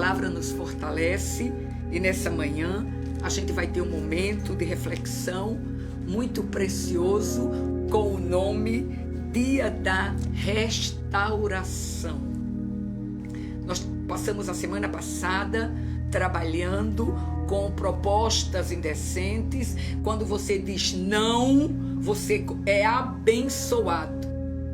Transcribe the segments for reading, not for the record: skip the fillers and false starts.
palavra nos fortalece e nessa manhã a gente vai ter um momento de reflexão muito precioso com o nome Dia da Restauração. Nós passamos a semana passada trabalhando com propostas indecentes. Quando você diz não, você é abençoado.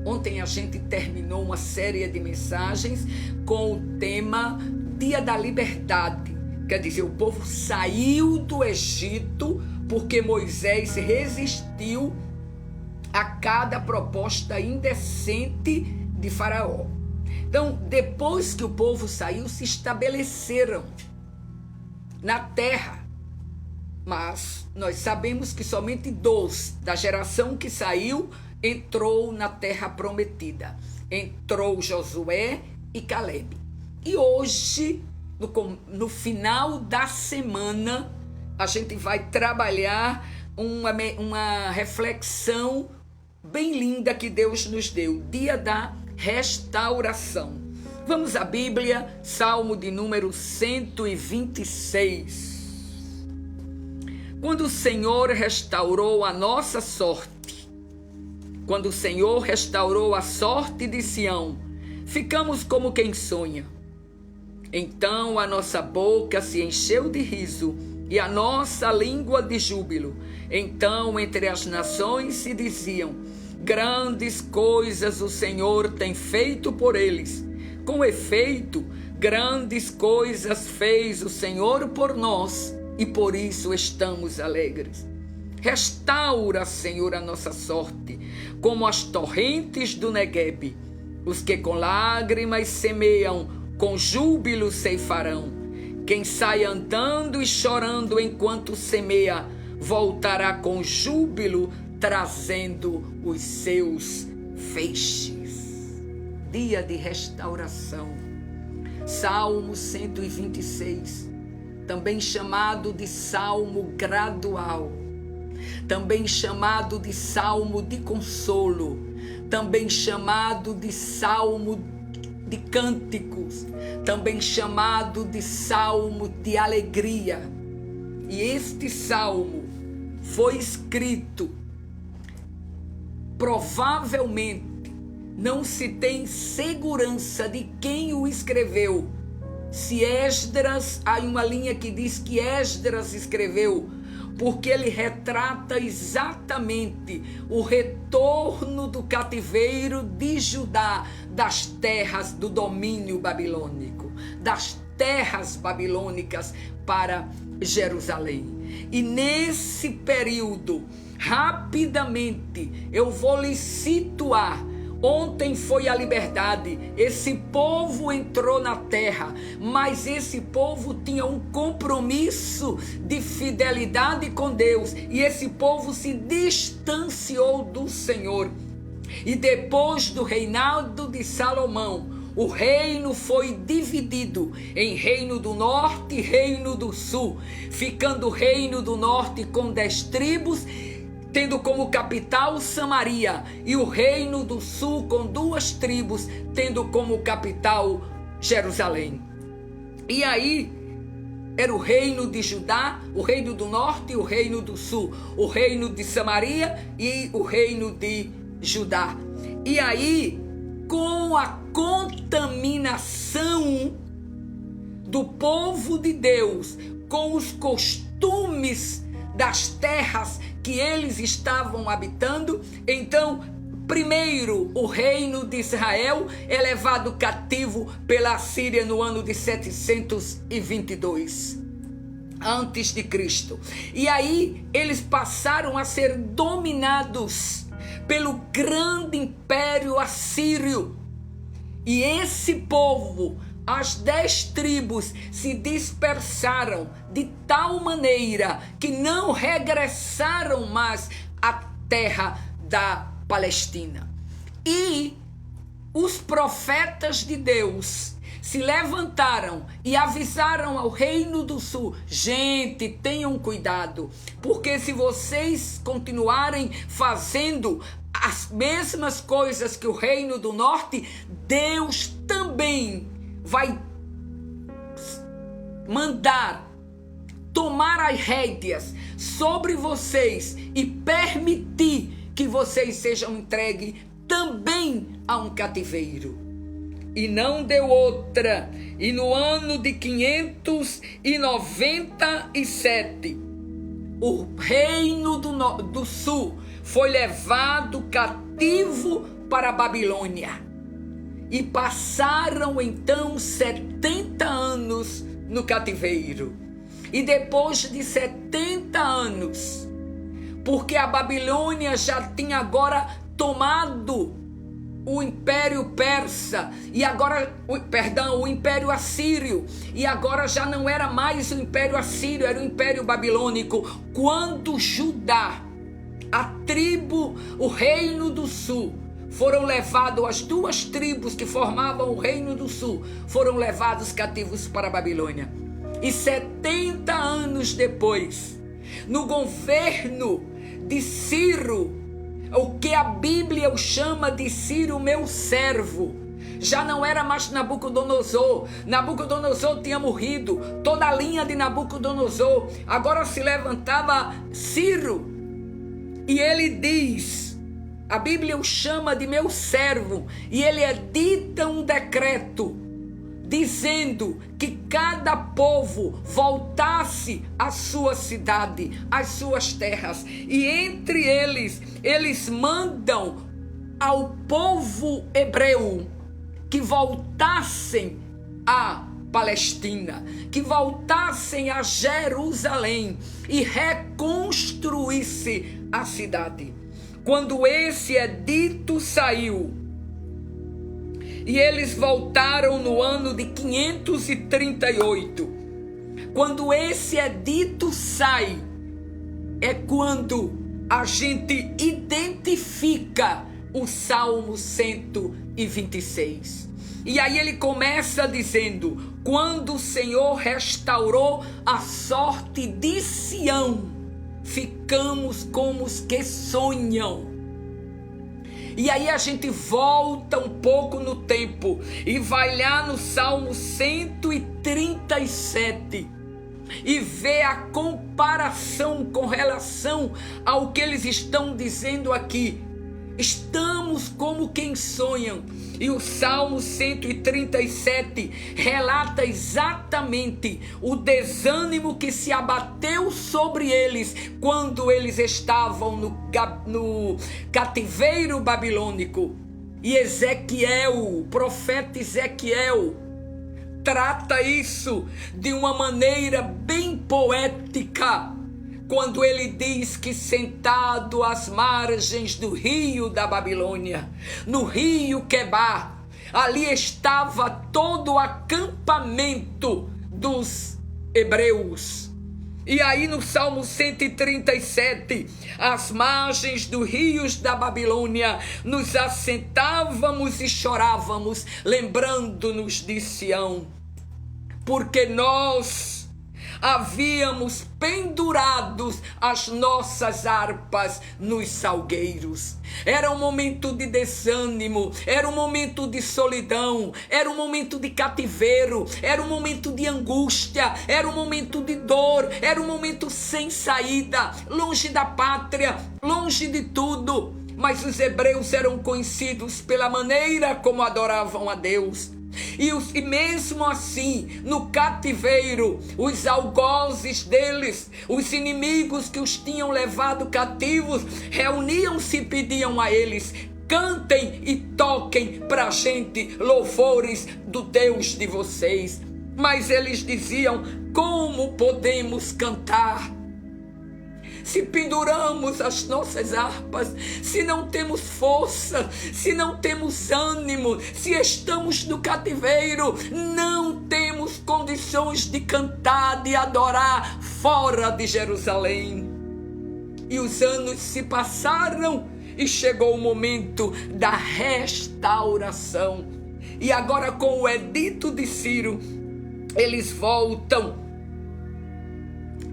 Ontem a gente terminou uma série de mensagens com o tema Dia da Liberdade. Quer dizer, o povo saiu do Egito porque Moisés resistiu a cada proposta indecente de Faraó. Então, depois que o povo saiu, se estabeleceram na terra. Mas nós sabemos que somente 2 da geração que saiu entrou na terra prometida. Entrou Josué e Caleb. E hoje, no final da semana, a gente vai trabalhar uma reflexão bem linda que Deus nos deu. Dia da Restauração. Vamos à Bíblia, Salmo de número 126. Quando o Senhor restaurou a nossa sorte, quando o Senhor restaurou a sorte de Sião, ficamos como quem sonha. Então a nossa boca se encheu de riso e a nossa língua de júbilo. Então entre as nações se diziam: grandes coisas o Senhor tem feito por eles. Com efeito, grandes coisas fez o Senhor por nós e por isso estamos alegres. Restaura, Senhor, a nossa sorte, como as torrentes do Neguebe. Os que com lágrimas semeiam, com júbilo ceifarão. Quem sai andando e chorando enquanto semeia, voltará com júbilo, trazendo os seus feixes. Dia de restauração. Salmo 126, também chamado de Salmo gradual, também chamado de Salmo de consolo, também chamado de Salmo de cânticos, também chamado de Salmo de alegria. E este salmo foi escrito, provavelmente não se tem segurança de quem o escreveu. Se Esdras, há uma linha que diz que Esdras escreveu, porque ele retrata exatamente o retorno do cativeiro de Judá, das terras do domínio babilônico, das terras babilônicas para Jerusalém. E nesse período, rapidamente, eu vou lhe situar. Ontem foi a liberdade, esse povo entrou na terra, mas esse povo tinha um compromisso de fidelidade com Deus, e esse povo se distanciou do Senhor. E depois do reinado de Salomão, o reino foi dividido em reino do norte e reino do sul, ficando o reino do norte com 10 tribos, tendo como capital Samaria, e o reino do sul com 2 tribos, tendo como capital Jerusalém. E aí era o reino de Judá, o reino do norte e o reino do sul, o reino de Samaria e o reino de Judá. E aí, com a contaminação do povo de Deus, com os costumes das terras que eles estavam habitando, então, primeiro, o reino de Israel é levado cativo pela Síria no ano de 722 antes de Cristo. E aí eles passaram a ser dominados pelo grande império assírio. E esse povo, as 10 tribos, se dispersaram de tal maneira que não regressaram mais à terra da Palestina. E os profetas de Deus se levantaram e avisaram ao reino do sul: gente, tenham cuidado, porque se vocês continuarem fazendo as mesmas coisas que o reino do norte, Deus também vai mandar tomar as rédeas sobre vocês e permitir que vocês sejam entregues também a um cativeiro. E não deu outra. E no ano de 597, o reino do sul foi levado cativo para a Babilônia. E passaram então 70 anos no cativeiro. E depois de 70 anos, porque a Babilônia já tinha agora tomado o Império Persa, e agora, o Império Assírio, e agora já não era mais o Império Assírio, era o Império Babilônico. Quando Judá, a tribo, o reino do sul, foram levados, as duas tribos que formavam o reino do sul, foram levados cativos para a Babilônia. E 70 anos depois, no governo de Ciro, o que a Bíblia chama de Ciro, meu servo, já não era mais Nabucodonosor. Nabucodonosor tinha morrido, toda a linha de Nabucodonosor. Agora se levantava Ciro, e ele diz, a Bíblia o chama de meu servo, e ele edita um decreto dizendo que cada povo voltasse à sua cidade, às suas terras. E entre eles mandam ao povo hebreu que voltassem à Palestina, que voltassem a Jerusalém e reconstruísse a cidade. Quando esse edito saiu, e eles voltaram no ano de 538. Quando esse edito sai, é quando a gente identifica o Salmo 126. E aí ele começa dizendo: quando o Senhor restaurou a sorte de Sião, ficamos como os que sonham. E aí a gente volta um pouco no tempo e vai lá no Salmo 137 e vê a comparação com relação ao que eles estão dizendo aqui. Estamos como quem sonham. E o Salmo 137 relata exatamente o desânimo que se abateu sobre eles quando eles estavam no cativeiro babilônico. E Ezequiel, o profeta Ezequiel, trata isso de uma maneira bem poética, quando ele diz que sentado às margens do rio da Babilônia, no rio Quebar, ali estava todo o acampamento dos hebreus. E aí no Salmo 137, às margens dos rios da Babilônia, nos assentávamos e chorávamos, lembrando-nos de Sião, porque nós havíamos pendurados as nossas harpas nos salgueiros. Era um momento de desânimo, era um momento de solidão, era um momento de cativeiro, era um momento de angústia, era um momento de dor, era um momento sem saída, longe da pátria, longe de tudo. Mas os hebreus eram conhecidos pela maneira como adoravam a Deus. E mesmo assim, no cativeiro, os algozes deles, os inimigos que os tinham levado cativos, reuniam-se e pediam a eles: cantem e toquem para a gente louvores do Deus de vocês. Mas eles diziam: como podemos cantar se penduramos as nossas harpas, se não temos força, se não temos ânimo, se estamos no cativeiro, não temos condições de cantar, de adorar fora de Jerusalém. E os anos se passaram e chegou o momento da restauração. E agora, com o edito de Ciro, eles voltam.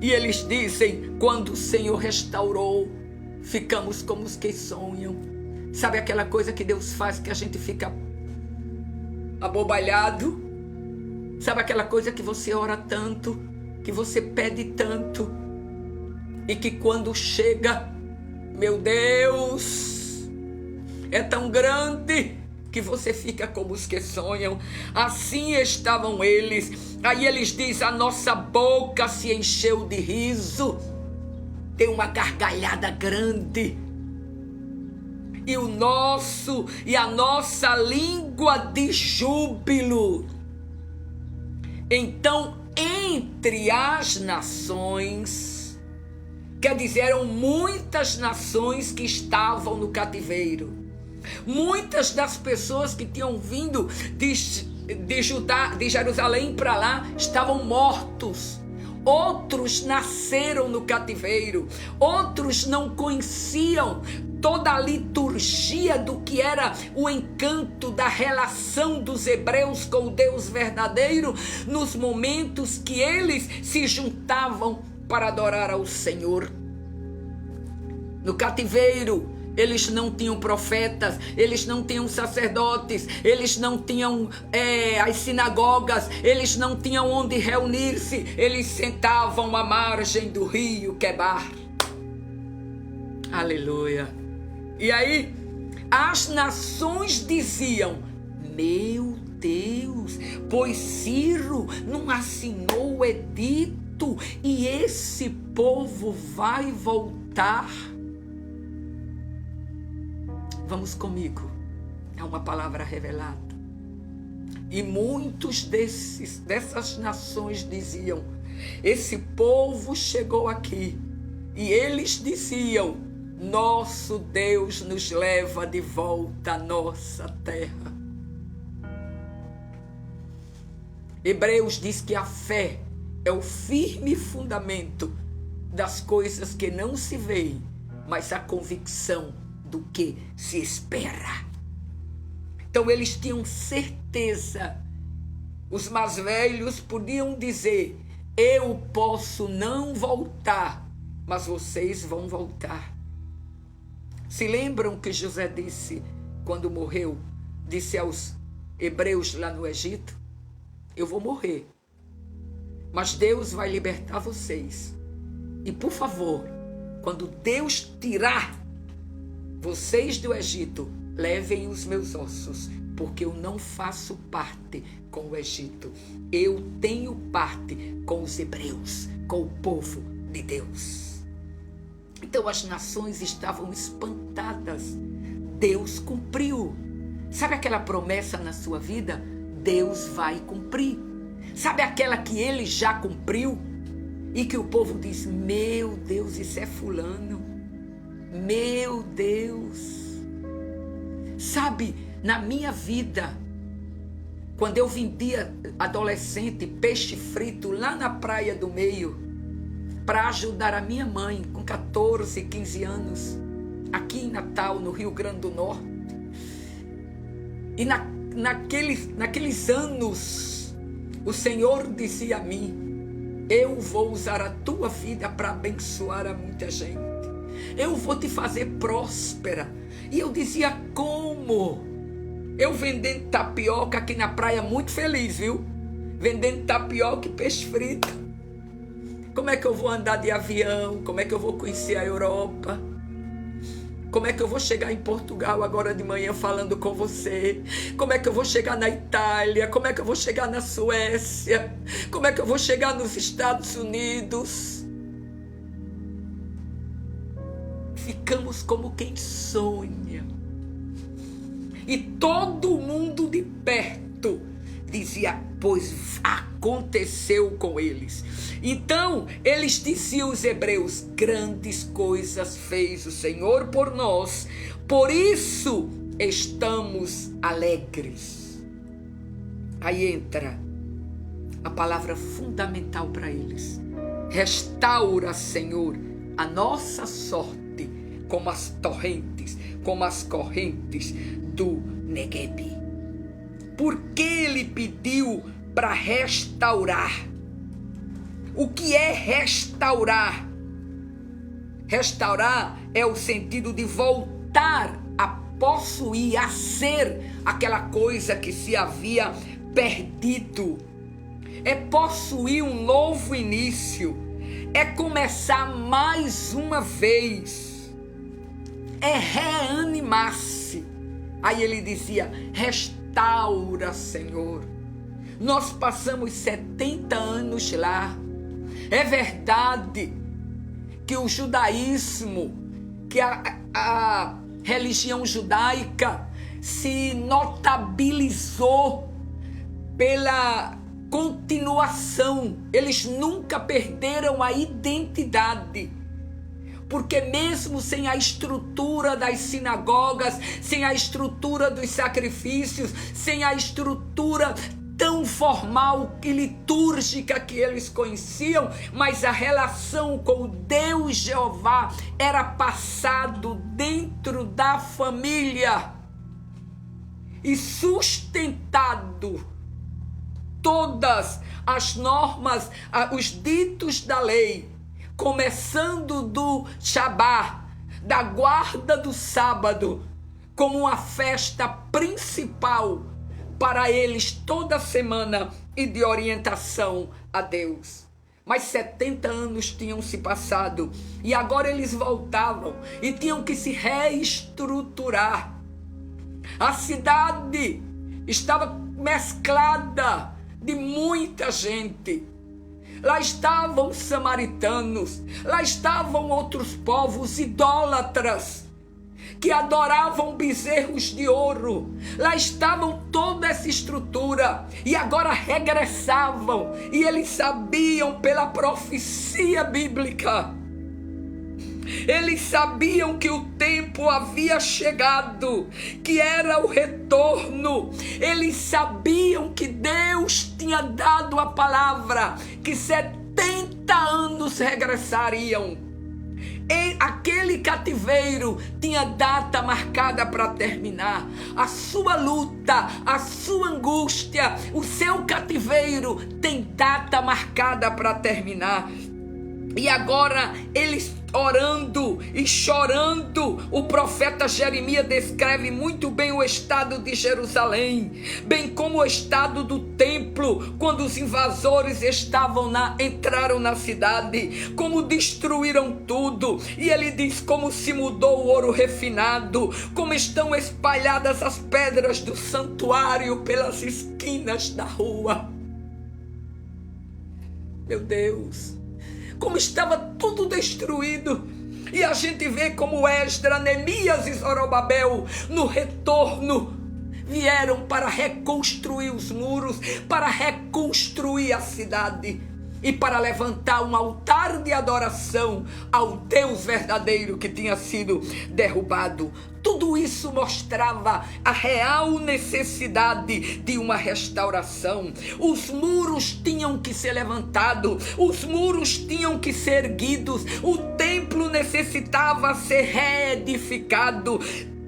E eles dizem: quando o Senhor restaurou, ficamos como os que sonham. Sabe aquela coisa que Deus faz que a gente fica abobalhado? Sabe aquela coisa que você ora tanto, que você pede tanto, e que quando chega, meu Deus, é tão grande que você fica como os que sonham. Assim estavam eles. Aí eles dizem: a nossa boca se encheu de riso, tem uma gargalhada grande, e a nossa língua de júbilo. Então, entre as nações, quer dizer, eram muitas nações que estavam no cativeiro. Muitas das pessoas que tinham vindo de Jerusalém para lá estavam mortos. Outros nasceram no cativeiro. Outros não conheciam toda a liturgia do que era o encanto da relação dos hebreus com o Deus verdadeiro, nos momentos que eles se juntavam para adorar ao Senhor. No cativeiro, eles não tinham profetas, eles não tinham sacerdotes, eles não tinham as sinagogas, eles não tinham onde reunir-se, eles sentavam à margem do rio Quebar. Aleluia. E aí, as nações diziam: meu Deus, pois Ciro não assinou o edito e esse povo vai voltar. Vamos comigo, é uma palavra revelada. E muitos dessas nações diziam: esse povo chegou aqui, e eles diziam: nosso Deus nos leva de volta à nossa terra. Hebreus diz que a fé é o firme fundamento das coisas que não se veem, mas a convicção do que se espera. Então eles tinham certeza. Os mais velhos podiam dizer: eu posso não voltar, mas vocês vão voltar. Se lembram que José disse quando morreu? Disse aos hebreus lá no Egito: eu vou morrer, mas Deus vai libertar vocês. E por favor, quando Deus tirar vocês do Egito, levem os meus ossos, porque eu não faço parte com o Egito. Eu tenho parte com os hebreus, com o povo de Deus. Então as nações estavam espantadas. Deus cumpriu. Sabe aquela promessa na sua vida? Deus vai cumprir. Sabe aquela que ele já cumpriu? E que o povo diz: meu Deus, isso é fulano. Meu Deus. Sabe, na minha vida, quando eu vendia adolescente peixe frito lá na Praia do Meio, para ajudar a minha mãe com 14, 15 anos, aqui em Natal, no Rio Grande do Norte. E naqueles anos, o Senhor dizia a mim: eu vou usar a tua vida para abençoar a muita gente. Eu vou te fazer próspera. E eu dizia: como? Eu vendendo tapioca aqui na praia, muito feliz, viu? Vendendo tapioca e peixe frito. Como é que eu vou andar de avião? Como é que eu vou conhecer a Europa? Como é que eu vou chegar em Portugal agora de manhã falando com você? Como é que eu vou chegar na Itália? Como é que eu vou chegar na Suécia? Como é que eu vou chegar nos Estados Unidos? Ficamos como quem sonha. E todo mundo de perto dizia: pois aconteceu com eles. Então eles diziam, os hebreus: grandes coisas fez o Senhor por nós, por isso estamos alegres. Aí entra a palavra fundamental para eles: restaura, Senhor, a nossa sorte como as correntes do Neguebe. Porque ele pediu para restaurar. O que é restaurar? Restaurar é o sentido de voltar a possuir, a ser aquela coisa que se havia perdido. é possuir um novo início, é começar mais uma vez, é reanimar-se. Aí ele dizia: restaura, Senhor. Nós passamos 70 anos lá. É verdade que o judaísmo, que a religião judaica se notabilizou pela continuação. Eles nunca perderam a identidade. Porque mesmo sem a estrutura das sinagogas, sem a estrutura dos sacrifícios, sem a estrutura tão formal e litúrgica que eles conheciam, mas a relação com o Deus Jeová era passado dentro da família e sustentado. Todas as normas, os ditos da lei, começando do Shabá, da guarda do sábado, como uma festa principal para eles toda semana e de orientação a Deus. Mas 70 anos tinham se passado e agora eles voltavam e tinham que se reestruturar. A cidade estava mesclada de muita gente. Lá estavam os samaritanos, lá estavam outros povos idólatras que adoravam bezerros de ouro. Lá estavam toda essa estrutura e agora regressavam, e eles sabiam pela profecia bíblica. Eles sabiam que o tempo havia chegado, que era o retorno. Eles sabiam que Deus tinha dado a palavra, que 70 anos regressariam. E aquele cativeiro tinha data marcada para terminar. A sua luta, a sua angústia, o seu cativeiro tem data marcada para terminar. E agora eles orando e chorando, o profeta Jeremias descreve muito bem o estado de Jerusalém, bem como o estado do templo, quando os invasores entraram na cidade, como destruíram tudo. E ele diz como se mudou o ouro refinado, como estão espalhadas as pedras do santuário pelas esquinas da rua. Meu Deus, como estava tudo destruído. E a gente vê como Esdras, Neemias e Zorobabel, no retorno, vieram para reconstruir os muros, para reconstruir a cidade e para levantar um altar de adoração ao Deus verdadeiro que tinha sido derrubado. Tudo isso mostrava a real necessidade de uma restauração. Os muros tinham que ser levantados, os muros tinham que ser erguidos, o templo necessitava ser reedificado.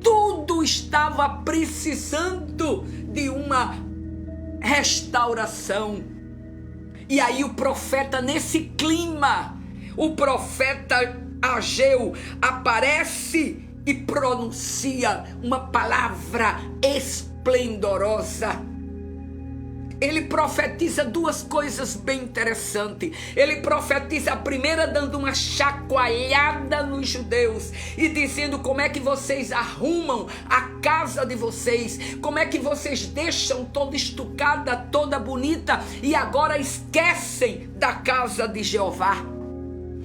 Tudo estava precisando de uma restauração. E aí o profeta, nesse clima, o profeta Ageu aparece e pronuncia uma palavra esplendorosa. Ele profetiza duas coisas bem interessantes. Ele profetiza a primeira dando uma chacoalhada nos judeus e dizendo como é que vocês arrumam a casa de vocês, como é que vocês deixam toda estucada, toda bonita e agora esquecem da casa de Jeová.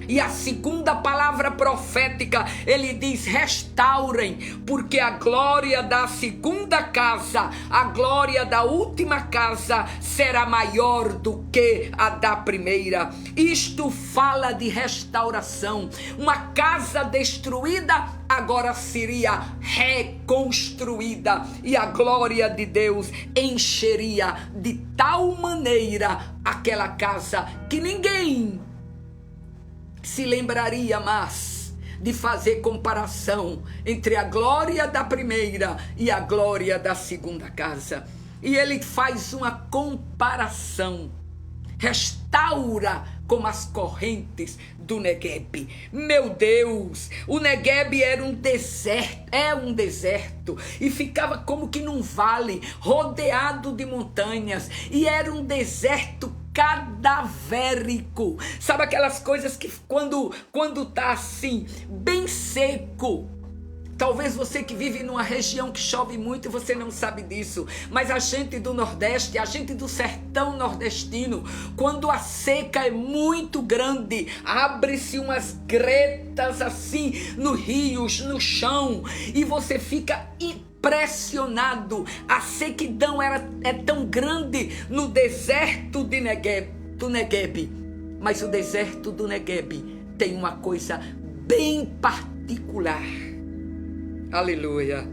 E a segunda palavra profética, ele diz: restaurem, porque a glória da segunda casa, a glória da última casa será maior do que a da primeira. Isto fala de restauração. Uma casa destruída agora seria reconstruída e a glória de Deus encheria de tal maneira aquela casa que ninguém se lembraria mais de fazer comparação entre a glória da primeira e a glória da segunda casa. E ele faz uma comparação, restaura como as correntes do Negueb. Meu Deus, o Negueb era um deserto, é um deserto, e ficava como que num vale, rodeado de montanhas, e era um deserto cadavérico. Sabe aquelas coisas que quando tá assim, bem seco. Talvez você que vive numa região que chove muito e você não sabe disso, mas a gente do Nordeste, a gente do sertão nordestino, quando a seca é muito grande, abre-se umas gretas assim nos rios, no chão, e você fica impressionado. A sequidão é tão grande no deserto do Negueb, mas o deserto do Negueb tem uma coisa bem particular. Aleluia.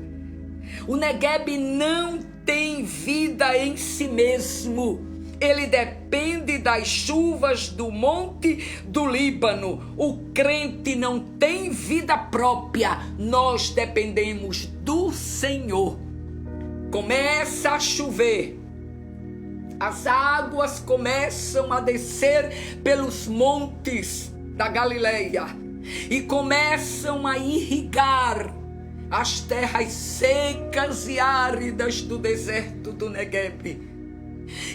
O Negueb não tem vida em si mesmo. Ele depende das chuvas do monte do Líbano. O crente não tem vida própria. Nós dependemos do Senhor. Começa a chover. As águas começam a descer pelos montes da Galileia e começam a irrigar as terras secas e áridas do deserto do Negueb.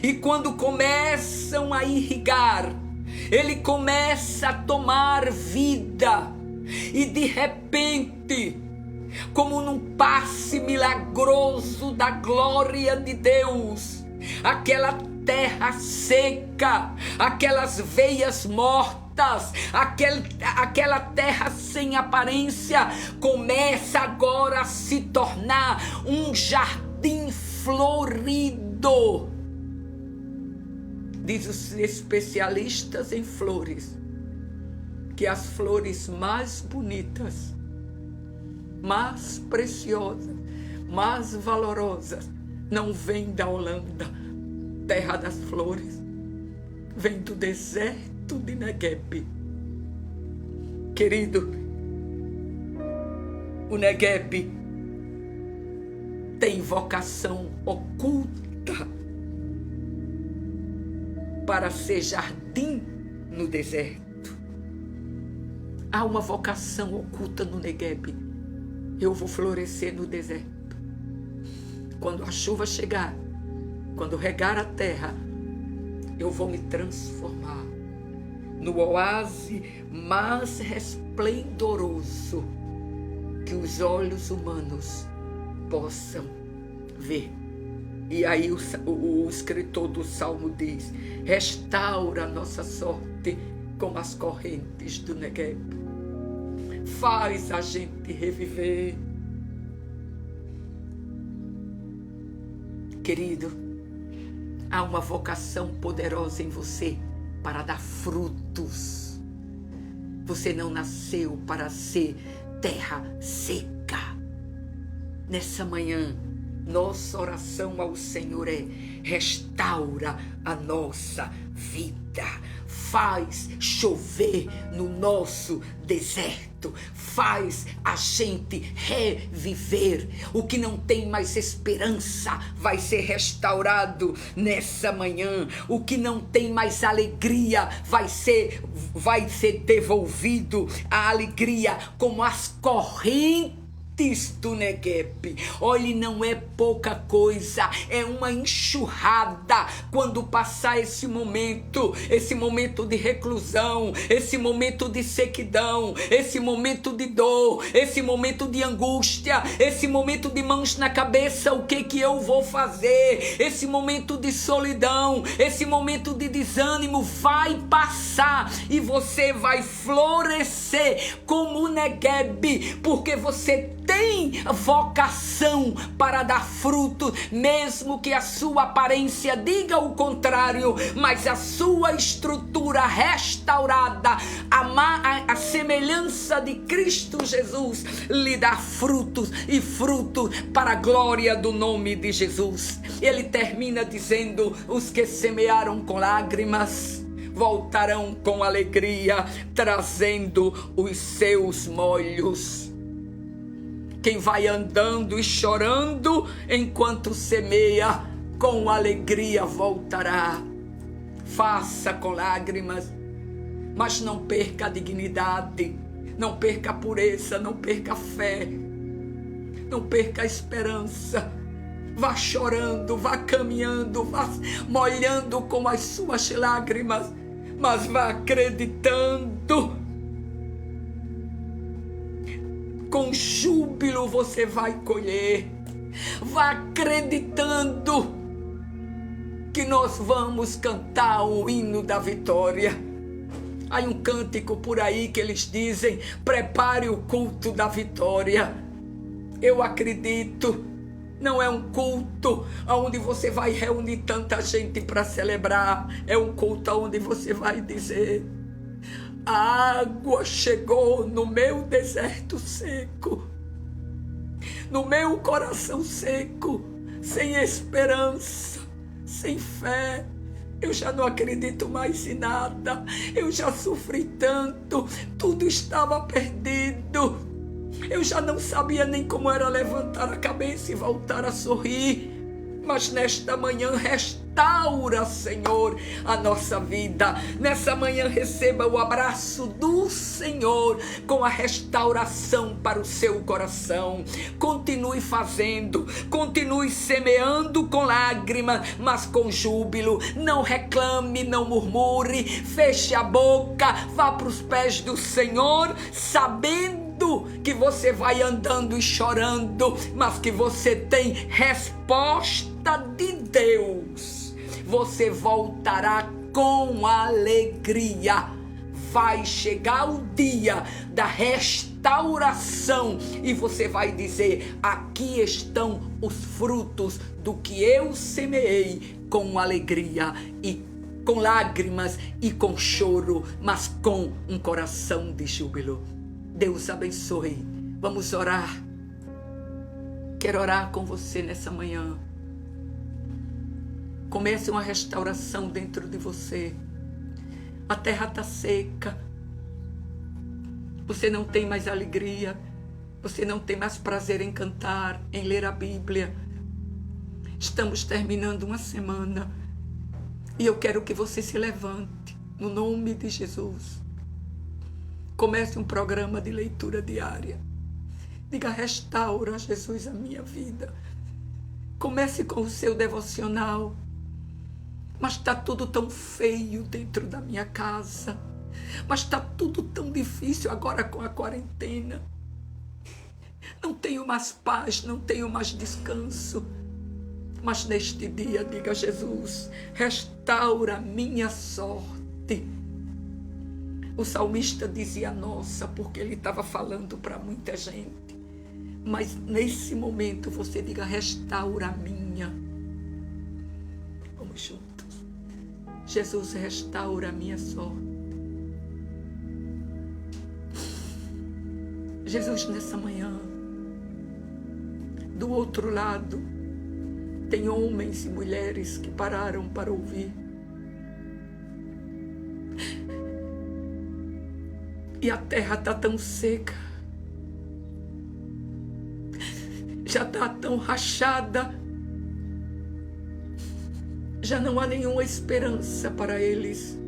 E quando começam a irrigar, ele começa a tomar vida. E de repente, como num passe milagroso da glória de Deus, aquela terra seca, aquelas veias mortas, aquela terra sem aparência, começa agora a se tornar um jardim florido. Diz os especialistas em flores que as flores mais bonitas, mais preciosas, mais valorosas não vêm da Holanda, terra das flores, vem do deserto de Negueb. Querido, o Negueb tem vocação oculta para ser jardim no deserto. Há uma vocação oculta no Negueb. Eu vou florescer no deserto. Quando a chuva chegar, quando regar a terra, eu vou me transformar no oásis mais resplendoroso que os olhos humanos possam ver. E aí o escritor do Salmo diz: restaura a nossa sorte como as correntes do Negueb. Faz a gente reviver. Querido, há uma vocação poderosa em você para dar frutos. Você não nasceu para ser terra seca. Nessa manhã, nossa oração ao Senhor é: restaura a nossa vida. Faz chover no nosso deserto. Faz a gente reviver. O que não tem mais esperança vai ser restaurado nessa manhã. O que não tem mais alegria vai ser devolvido. A alegria como as correntes do Negueb. Olhe, não é pouca coisa, é uma enxurrada. Quando passar esse momento de reclusão, esse momento de sequidão, esse momento de dor, esse momento de angústia, esse momento de mãos na cabeça, o que eu vou fazer? Esse momento de solidão, esse momento de desânimo vai passar e você vai florescer como o Negueb, porque você tem vocação para dar fruto, mesmo que a sua aparência diga o contrário, mas a sua estrutura restaurada, a semelhança de Cristo Jesus, lhe dá frutos e frutos para a glória do nome de Jesus. Ele termina dizendo: os que semearam com lágrimas voltarão com alegria, trazendo os seus molhos. Quem vai andando e chorando enquanto semeia, com alegria voltará. Faça com lágrimas, mas não perca a dignidade, não perca a pureza, não perca a fé, não perca a esperança. Vá chorando, vá caminhando, vá molhando com as suas lágrimas, mas vá acreditando. Com júbilo você vai colher. Vá acreditando que nós vamos cantar o hino da vitória. Há um cântico por aí que eles dizem: prepare o culto da vitória. Eu acredito. Não é um culto onde você vai reunir tanta gente para celebrar. É um culto onde você vai dizer: a água chegou no meu deserto seco, no meu coração seco, sem esperança, sem fé. Eu já não acredito mais em nada. Eu já sofri tanto. Tudo estava perdido. Eu já não sabia nem como era levantar a cabeça e voltar a sorrir. Mas nesta manhã restaura, Senhor, a nossa vida. Nessa manhã receba o abraço do Senhor com a restauração para o seu coração. Continue fazendo, continue semeando com lágrimas, mas com júbilo. Não reclame, não murmure, feche a boca, vá para os pés do Senhor, sabendo que você vai andando e chorando, mas que você tem resposta de Deus. Você voltará com alegria. Vai chegar o dia da restauração e você vai dizer: aqui estão os frutos do que eu semeei, com alegria e com lágrimas e com choro, mas com um coração de júbilo. Deus abençoe. Vamos orar. Quero orar com você nessa manhã. Comece uma restauração dentro de você. A terra está seca. Você não tem mais alegria. Você não tem mais prazer em cantar, em ler a Bíblia. Estamos terminando uma semana. E eu quero que você se levante, no nome de Jesus. Comece um programa de leitura diária. Diga: restaura, Jesus, a minha vida. Comece com o seu devocional. Mas está tudo tão feio dentro da minha casa. Mas está tudo tão difícil agora com a quarentena. Não tenho mais paz, não tenho mais descanso. Mas neste dia, diga: Jesus, restaura a minha sorte. O salmista dizia nossa, porque ele estava falando para muita gente. Mas nesse momento você diga: restaura a minha. Vamos juntos. Jesus, restaura a minha sorte. Jesus, nessa manhã, do outro lado, tem homens e mulheres que pararam para ouvir. E a terra está tão seca, já está tão rachada, já não há nenhuma esperança para eles.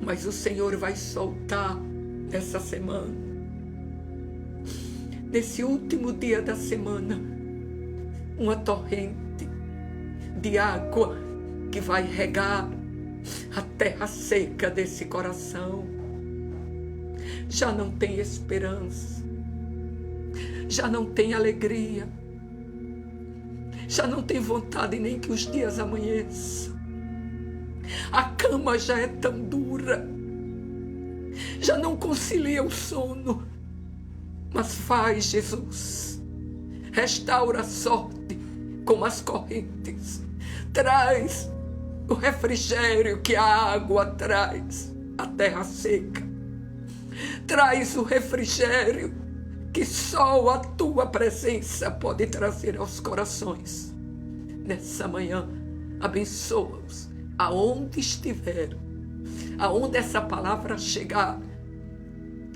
Mas o Senhor vai soltar nessa semana, nesse último dia da semana, uma torrente de água que vai regar a terra seca desse coração. Já não tem esperança, já não tem alegria, já não tem vontade nem que os dias amanheçam. A cama já é tão dura, já não concilia o sono. Mas faz, Jesus, restaura a sorte como as correntes, traz o refrigério que a água traz à terra seca. Traz o refrigério que só a tua presença pode trazer aos corações. Nessa manhã, abençoa-os aonde estiver, aonde essa palavra chegar.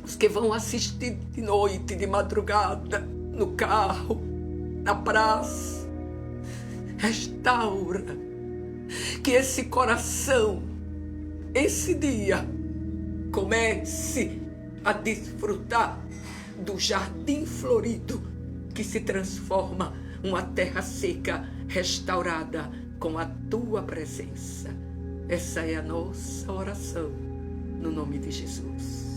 Os que vão assistir de noite, de madrugada, no carro, na praça. Restaura. Que esse coração, esse dia, comece a desfrutar do jardim florido que se transforma uma terra seca restaurada com a tua presença. Essa é a nossa oração, no nome de Jesus.